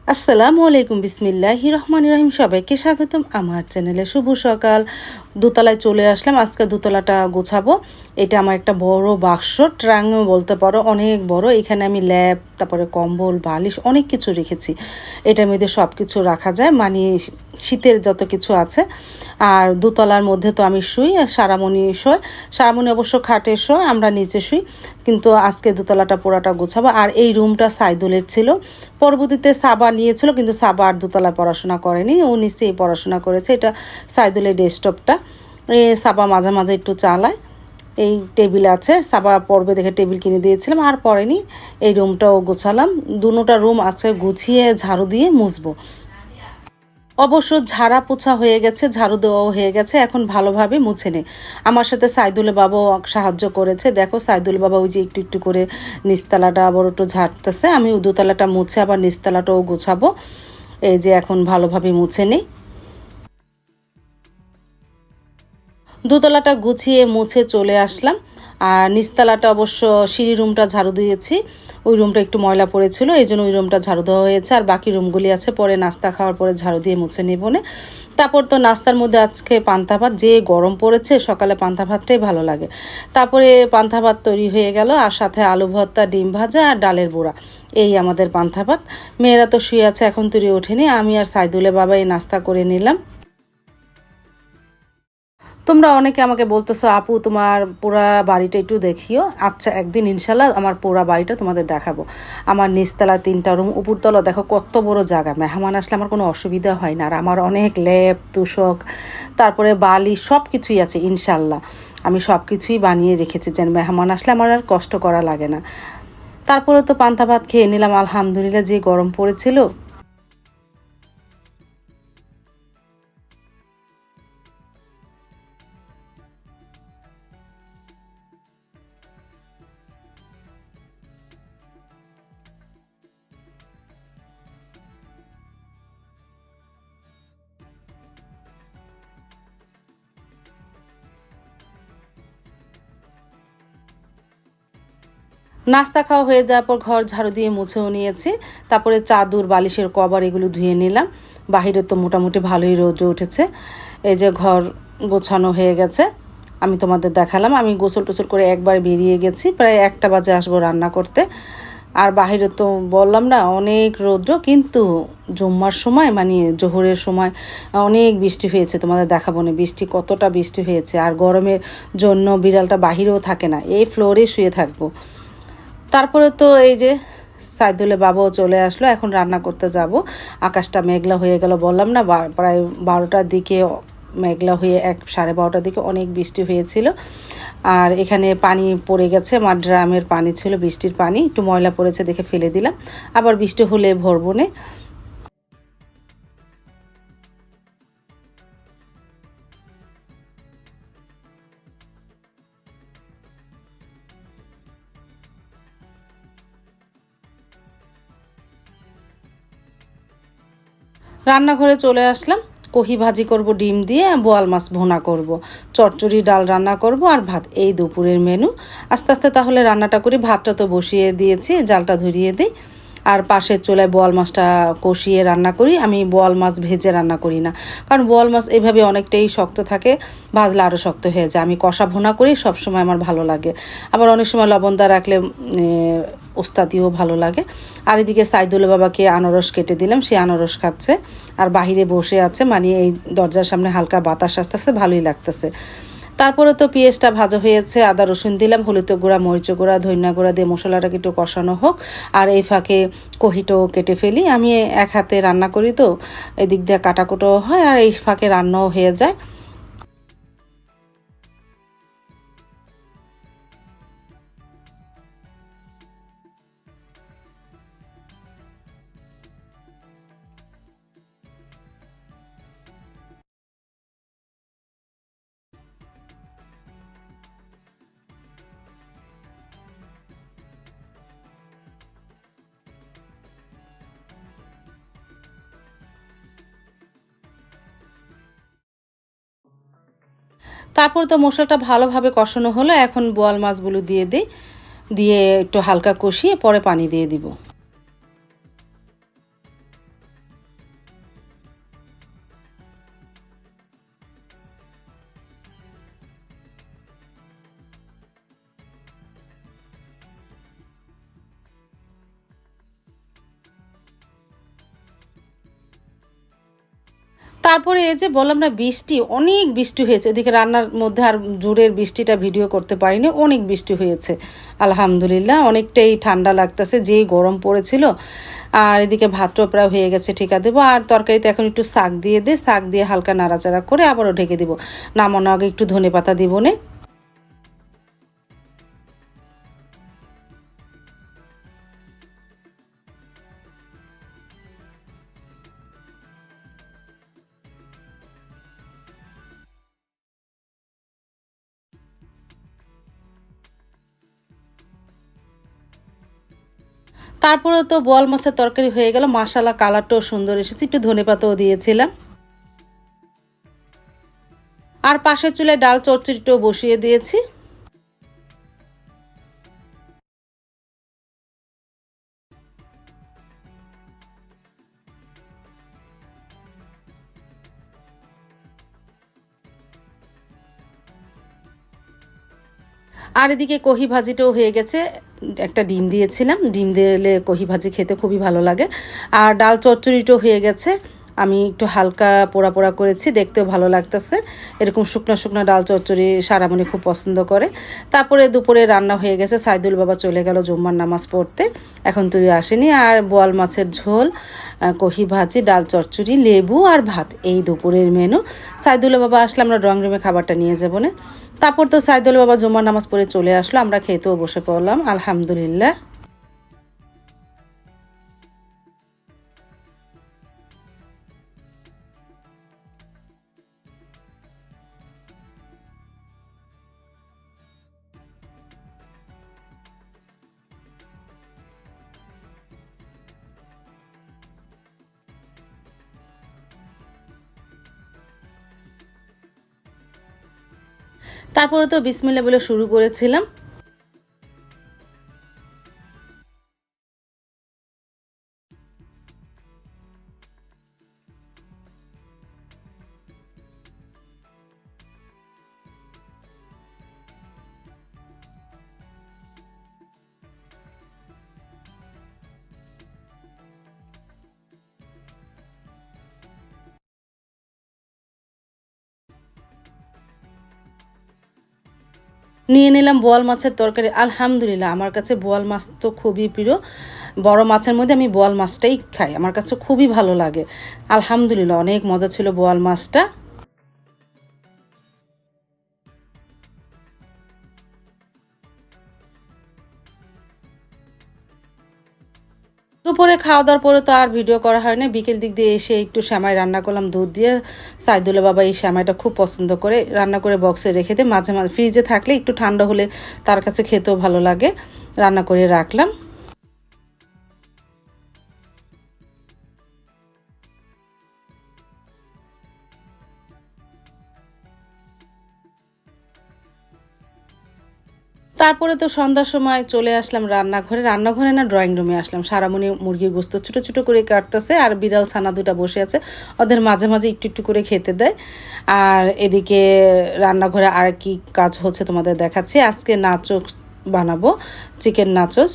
আসসালামু আলাইকুম, বিসমিল্লাহির রহমানির রহিম। সবাইকে স্বাগতম আমার চ্যানেলে। শুভ সকাল। দোতলায় চলে আসলাম। আজকে দোতলাটা গোছাবো। এটা আমার একটা বড় বাক্স, ট্রাঙ্কও বলতে পারো, অনেক বড়। এখানে আমি ল্যাপ, তারপরে কম্বল, বালিশ, অনেক কিছু রেখেছি। এটার মধ্যে সব কিছু রাখা যায়, মানে শীতের যত কিছু আছে। আর দোতলার মধ্যে তো আমি শুই, আর সারামণি শোয়। সারামণি অবশ্য খাটে শোয়, আমরা নিচে শুই। কিন্তু আজকে দোতলাটা পুরাটা গোছাবো। আর এই রুমটা সাইদুলের ছিল, পরবর্তীতে সাবা নিয়েছিল, কিন্তু সাবা আর দোতলায় পড়াশোনা করেনি, ও নিচেই পড়াশোনা করেছে। এটা সাইদুলের ডেস্কটপটা। সাবা মাঝে মাঝে একটু চালায়। এই টেবিল আছে, সাবা পড়বে দেখে টেবিল কিনে দিয়েছিলাম, আর পড়েনি। এই রুমটাও গোছালাম। দুটোটা রুম আজকে গুছিয়ে ঝাড়ু দিয়ে মুছবো। অবশ্য ঝাড়া পোছা হয়ে গেছে, ঝাড়ু দেওয়াও হয়ে গেছে, এখন ভালোভাবে মুছে নে। আমার সাথে সাইদুলের বাবাও সাহায্য করেছে। দেখো সাইদুল বাবা ওই যে একটু একটু করে নিচতলাটা আবার একটু ঝাড়তেছে। আমি দোতলাটা মুছে আবার নিচতলাটাও গোছাবো। এই যে এখন ভালোভাবে মুছে নিই। দোতলাটা গুছিয়ে মুছে চলে আসলাম। আর নিচতলাটা অবশ্য সিঁড়ি রুমটা ঝাড়ু দিয়েছি। ওই রুমটা একটু ময়লা পড়েছিল, এই জন্য ওই রুমটা ঝাড়ু দেওয়া হয়েছে। আর বাকি রুমগুলি আছে, পরে নাস্তা খাওয়ার পরে ঝাড়ু দিয়ে মুছে নেব না। তারপর তো নাস্তার মধ্যে আজকে পান্তা ভাত, যে গরম পড়েছে সকালে পান্তা ভাতটাই ভালো লাগে। তারপরে পান্তা ভাত তৈরি হয়ে গেল, আর সাথে আলু ভর্তা, ডিম ভাজা আর ডালের বড়া। এই আমাদের পান্তা ভাত। মেয়েরা তো শুয়ে আছে, এখন তৈরি ওঠেনি। আমি আর সাইদুলের বাবা এই নাস্তা করে নিলাম। তোমরা অনেকে আমাকে বলতেছো, আপু তোমার পুরা বাড়িটা একটু দেখিও। আচ্ছা, একদিন ইনশাল্লাহ আমার পুরা বাড়িটা তোমাদের দেখাবো। আমার নিচতলা 3টা রুম, উপরতলা দেখো কত বড় জায়গা। মেহমান আসলে আমার কোনো অসুবিধা হয় না। আর আমার অনেক লেপ, তুষক, তারপরে বালি, সব কিছুই আছে ইনশাল্লাহ। আমি সব কিছুই বানিয়ে রেখেছি যেন মেহমান আসলে আমার আর কষ্ট করা লাগে না। তারপরে তো পান্তা ভাত খেয়ে নিলাম, আলহামদুলিল্লাহ, যে গরম পড়েছিল। নাস্তা খাওয়া হয়ে যাওয়ার পর ঘর ঝাড়ু দিয়ে মুছেও নিয়েছি। তারপরে চাদর, বালিশের কভার এগুলো ধুয়ে নিলাম। বাহিরে তো মোটামুটি ভালোই রোদ উঠেছে। এই যে ঘর গোছানো হয়ে গেছে, আমি তোমাদের দেখালাম। আমি গোসল টোসল করে একবার বেরিয়ে গেছি, প্রায় 1টা বাজে আসবো রান্না করতে। আর বাহিরে তো বললাম না অনেক রৌদ্র, কিন্তু জুম্মার সময় মানে জোহরের সময় অনেক বৃষ্টি হয়েছে। তোমাদের দেখাবো না বৃষ্টি, কতটা বৃষ্টি হয়েছে। আর গরমের জন্য বিড়ালটা বাহিরেও থাকে না, এই ফ্লোরে শুয়ে থাকবো। তারপরে তো এই যে সাইদুলের বাবাও চলে আসলো, এখন রান্না করতে যাব। আকাশটা মেঘলা হয়ে গেল, বললাম না প্রায় 12টার দিকে মেঘলা হয়ে 12:30টার দিকে অনেক বৃষ্টি হয়েছিল। আর এখানে পানি পড়ে গেছে, আমার ড্রামের পানি ছিল, বৃষ্টির পানি একটু ময়লা পড়েছে দেখে ফেলে দিলাম। আবার বৃষ্টি হলে ভরবো নে। রান্নাঘরে চলে আসলাম। কহি ভাজি করব ডিম দিয়ে, বোয়াল মাছ ভুনা করব, চচ্চড়ি, ডাল রান্না করব, আর ভাত। এই দুপুরের মেনু। আস্তে আস্তে তাহলে রান্নাটা করি। ভাতটা তো বসিয়ে দিয়েছি, জালটা ধরিয়ে দিই। আর পাশের চুলায় বোয়াল মাছটা কষিয়ে রান্না করি। আমি বোয়াল মাছ ভেজে রান্না করি না, কারণ বোয়াল মাছ এভাবে অনেকটাই শক্ত থাকে, ভাজলে আরও শক্ত হয়ে যায়। আমি কষা ভুনা করি, সবসময় আমার ভালো লাগে। আবার অনেক সময় লবণ দা রাখলে ওস্তাদিও ভালো লাগে। আর এদিকে সাইদুল বাবাকে আনারস কেটে দিলাম, সে আনারস খাচ্ছে। আর বাহিরে বসে আছে, মানে এই দরজার সামনে হালকা বাতাস আসতেছে, ভালোই লাগতেছে। তারপরে তো পেঁয়াজটা ভাজা হয়েছে, আদা রসুন দিলাম, হলুদ গুঁড়া, মরিচ গুঁড়া, ধনিয়া গুঁড়া দিয়ে মশলাটাকে একটু কষানো হোক। আর এই ফাঁকে কহিটো কেটে ফেলি। আমি এক হাতে রান্না করি তো, এদিক দিয়ে কাটাকুটো হয়, আর এই ফাঁকে রান্নাও হয়ে যায়। তারপর তো মশলাটা ভালোভাবে কষানো হলো, এখন বোয়াল মাছগুলো দিয়ে দিই। দিয়ে একটু হালকা কষিয়ে পরে পানি দিয়ে দিব। তারপরে এই যে বললাম না বৃষ্টি, অনেক বৃষ্টি হয়েছে। এদিকে রান্নার মধ্যে আর জোরের বৃষ্টিটা ভিডিও করতে পারিনি, অনেক বৃষ্টি হয়েছে। আলহামদুলিল্লাহ অনেকটাই ঠান্ডা লাগতেছে, যেই গরম পড়েছিল। আর এদিকে ভাতটাও প্রায় হয়ে গেছে, ঠিকা দেবো। আর তরকারিতে এখন একটু শাক দিয়ে শাক দিয়ে হালকা নাড়াচাড়া করে আবারও ঢেকে দিব। নামানোর আগে একটু ধনেপাতা দিব নে। তারপরে তো বোয়াল মাছের তরকারি হয়ে গেল, মাশাআল্লাহ কালারটাও সুন্দর এসেছে, একটু ধনেপাতাও দিয়েছিলাম। আর পাশের চুলায় ডাল চচ্চড়িটাও বসিয়ে দিয়েছি। আর এদিকে কহি ভাজিটাও হয়ে গেছে, একটা ডিম দিয়েছিলাম, ডিম দিলে কহি ভাজি খেতে খুবই ভালো লাগে। আর ডাল চচ্চড়িটাও হয়ে গেছে, আমি একটু হালকা পোড়া পোড়া করেছি, দেখতেও ভালো লাগতেছে। এরকম শুকনো শুকনো ডাল চচ্চড়ি সারামণি খুব পছন্দ করে। তারপরে দুপুরে রান্না হয়ে গেছে, সাইদুল বাবা চলে গেল জুম্মার নামাজ পড়তে, এখন তুই আসেনি। আর বোয়াল মাছের ঝোল, কহি ভাজি, ডাল চচ্চড়ি, লেবু আর ভাত, এই দুপুরের মেনু। সাইদুল বাবা আসলে আমরা ড্রয়িং রুমে খাবারটা নিয়ে যাবো না। তারপর তো সাইদুল বাবা জুম্মার নামাজ পড়ে চলে আসলো, আমরা খেতেও বসে পড়লাম আলহামদুলিল্লাহ। তারপরে তো বিসমিল্লাহ বলে শুরু করেছিলাম। নিয়ে নিলাম বোয়াল মাছের তরকারি। আলহামদুলিল্লাহ আমার কাছে বোয়াল মাছ তো খুবই প্রিয়, বড় মাছের মধ্যে আমি বোয়াল মাছটাই খাই, আমার কাছে খুবই ভালো লাগে। আলহামদুলিল্লাহ অনেক মজা ছিল বোয়াল মাছটা। দুপুরে খাওয়া দাওয়ার পরে তো আর ভিডিও করা হয় না, বিকেল দিক দিয়ে এসে একটু সেমাই রান্না করলাম দুধ দিয়ে। সাইদুল্লাহ বাবা এই সেমাইটা খুব পছন্দ করে, রান্না করে বক্সে রেখে দিয়ে মাঝে মাঝে ফ্রিজে থাকলে একটু ঠান্ডা হলে তার কাছে খেতেও ভালো লাগে, রান্না করে রাখলাম। তারপরে তো সন্ধ্যার সময় চলে আসলাম রান্নাঘরে, রান্নাঘরে না ড্রয়িং রুমে আসলাম। সারামণি মুরগির গোস্ত ছোট ছোট করে কাটতেছে, আর বিড়াল ছানা দুটা বসে আছে, ওদের মাঝে মাঝে একটু একটু করে খেতে দেয়। আর এদিকে রান্নাঘরে আর কি কাজ হচ্ছে তোমাদের দেখাচ্ছি। আজকে নাচোস বানাবো, চিকেন নাচোস।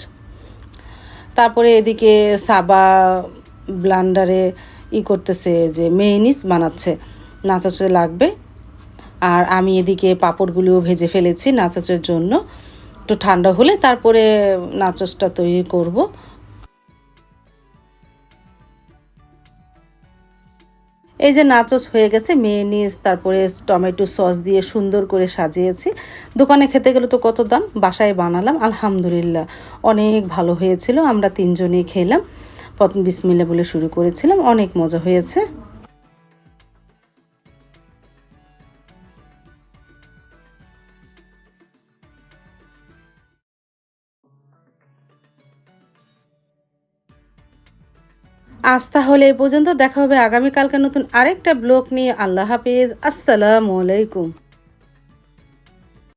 তারপরে এদিকে সাবা ব্লান্ডারে করতেছে, যে মেয়োনিজ বানাচ্ছে, নাচোসে লাগবে। আর আমি এদিকে পাঁপড়গুলিও ভেজে ফেলেছি নাচোসের জন্য, একটু ঠান্ডা হলে তারপরে নাচোসটা তৈরি করব। এই যে নাচোস হয়ে গেছে, মেয়োনিজ তারপরে টমেটো সস দিয়ে সুন্দর করে সাজিয়েছি। দোকানে খেতে গেলে তো কত দাম, বাসায় বানালাম আলহামদুলিল্লাহ অনেক ভালো হয়েছিল। আমরা তিনজনেই খেলাম, প্রথম বিসমিল্লাহ বলে শুরু করেছিলাম, অনেক মজা হয়েছে। আজ তাহলে এই পর্যন্ত, দেখা হবে আগামীকালকে নতুন আরেকটা ব্লগ নিয়ে। আল্লাহ হাফিজ, আসসালামু আলাইকুম।